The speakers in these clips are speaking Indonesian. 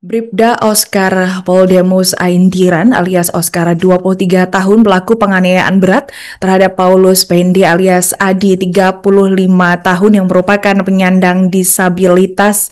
Bribda Oscar Poldemus Aintiran alias Oscar 23 tahun pelaku penganiayaan berat terhadap Paulus Pende alias Adi 35 tahun yang merupakan penyandang disabilitas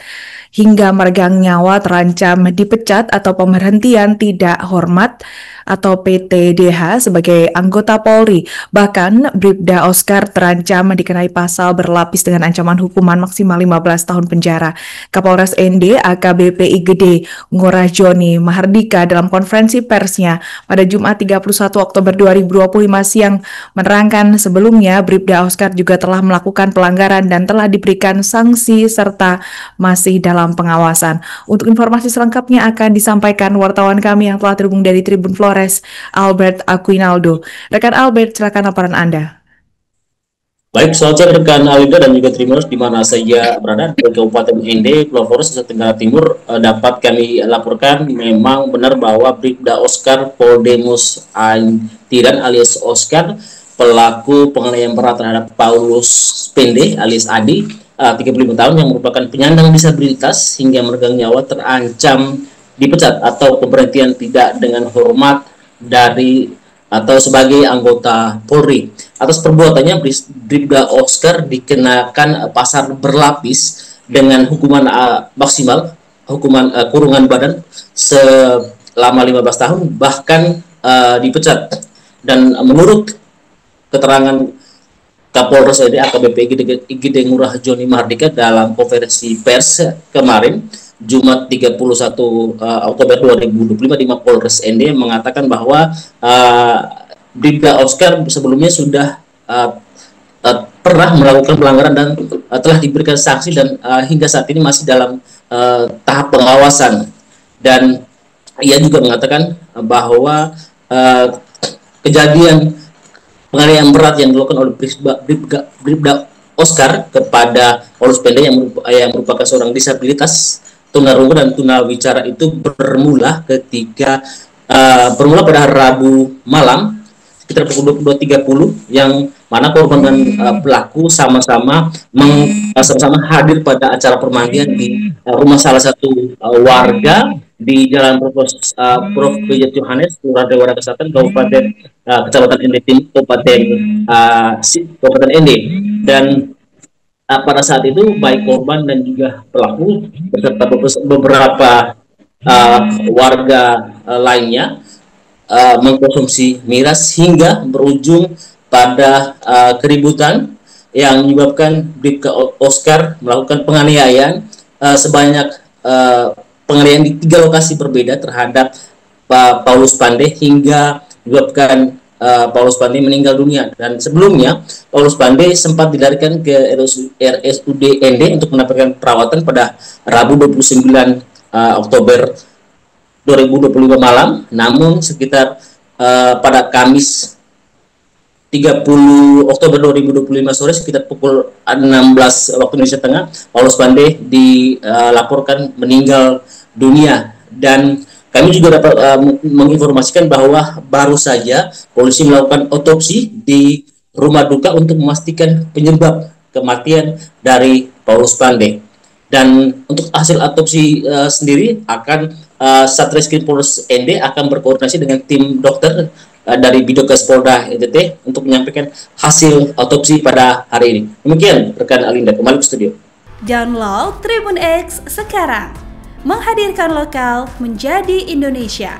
hingga meregang nyawa terancam dipecat atau pemberhentian tidak hormat atau PTDH sebagai anggota Polri. Bahkan Bribda Oscar terancam dikenai pasal berlapis dengan ancaman hukuman maksimal 15 tahun penjara. Kapolres ND AKBP IGD Ngurah Joni Mahardika dalam konferensi persnya pada Jumat 31 Oktober 2025 siang menerangkan sebelumnya Bribda Oscar juga telah melakukan pelanggaran dan telah diberikan sanksi serta masih dalam pengawasan. Untuk informasi selengkapnya akan disampaikan wartawan kami yang telah terhubung dari Tribun Flores, Albert Aquinaldo. Rekan Albert, silakan laporan Anda. Baik, selamat sore rekan Alida dan juga Trimers di mana saja berada di Kabupaten ND, Pulau Flores, Nusa Tenggara Timur. Dapat kami laporkan memang benar bahwa Bribda Oscar Poldemus Aintiran alias Oscar, pelaku penganiayaan berat terhadap Paulus Pende alias Adi, 35 tahun yang merupakan penyandang disabilitas hingga meregang nyawa terancam dipecat atau pemberhentian tidak dengan hormat dari atau sebagai anggota Polri. Atas perbuatannya, Bribda Oscar dikenakan pasal berlapis dengan hukuman maksimal, hukuman kurungan badan selama 15 tahun, bahkan dipecat. Dan menurut keterangan Kapolres AKBP IGD Ngurah Joni Mahardika dalam konferensi pers kemarin, Jumat 31 Oktober 2025 di Mapolres ND mengatakan bahwa Bribda Oscar sebelumnya sudah pernah melakukan pelanggaran dan telah diberikan sanksi dan hingga saat ini masih dalam tahap pengawasan. Dan ia juga mengatakan bahwa kejadian penganiayaan berat yang dilakukan oleh Bribda Oscar kepada Paulus Pende yang merupakan seorang disabilitas tunarungu dan tunawicara itu bermula pada Rabu malam sekitar pukul 22.30 yang mana korban dan pelaku sama-sama hadir pada acara permandian di rumah salah satu warga di Jalan Prof. B.J. Yohanes, Kelurahan Dewara Kesatan, Kabupaten Kecamatan ND Timur, Kabupaten ND. Dan pada saat itu baik korban dan juga pelaku beserta beberapa warga lainnya mengkonsumsi miras hingga berujung pada keributan yang menyebabkan Bribda Oscar melakukan penganiayaan sebanyak penganiayaan di 3 lokasi berbeda terhadap Paulus Pende hingga menyebabkan Paulus Pende meninggal dunia. Dan sebelumnya Paulus Pende sempat dilarikan ke RSUD ND untuk mendapatkan perawatan pada Rabu 29 Oktober 2025 malam. Namun sekitar pada Kamis 30 Oktober 2025 sore sekitar pukul 16 waktu Indonesia Tengah, Paulus Pende dilaporkan meninggal dunia. Dan kami juga dapat menginformasikan bahwa baru saja polisi melakukan otopsi di rumah duka untuk memastikan penyebab kematian dari Paulus Pende. Dan untuk hasil otopsi sendiri akan Satreskrim Polres ND akan berkoordinasi dengan tim dokter dari Bidokes Polda NTT untuk menyampaikan hasil otopsi pada hari ini. Demikian rekan Alinda, kembali ke studio. Download Tribun X sekarang. Menghadirkan lokal menjadi Indonesia.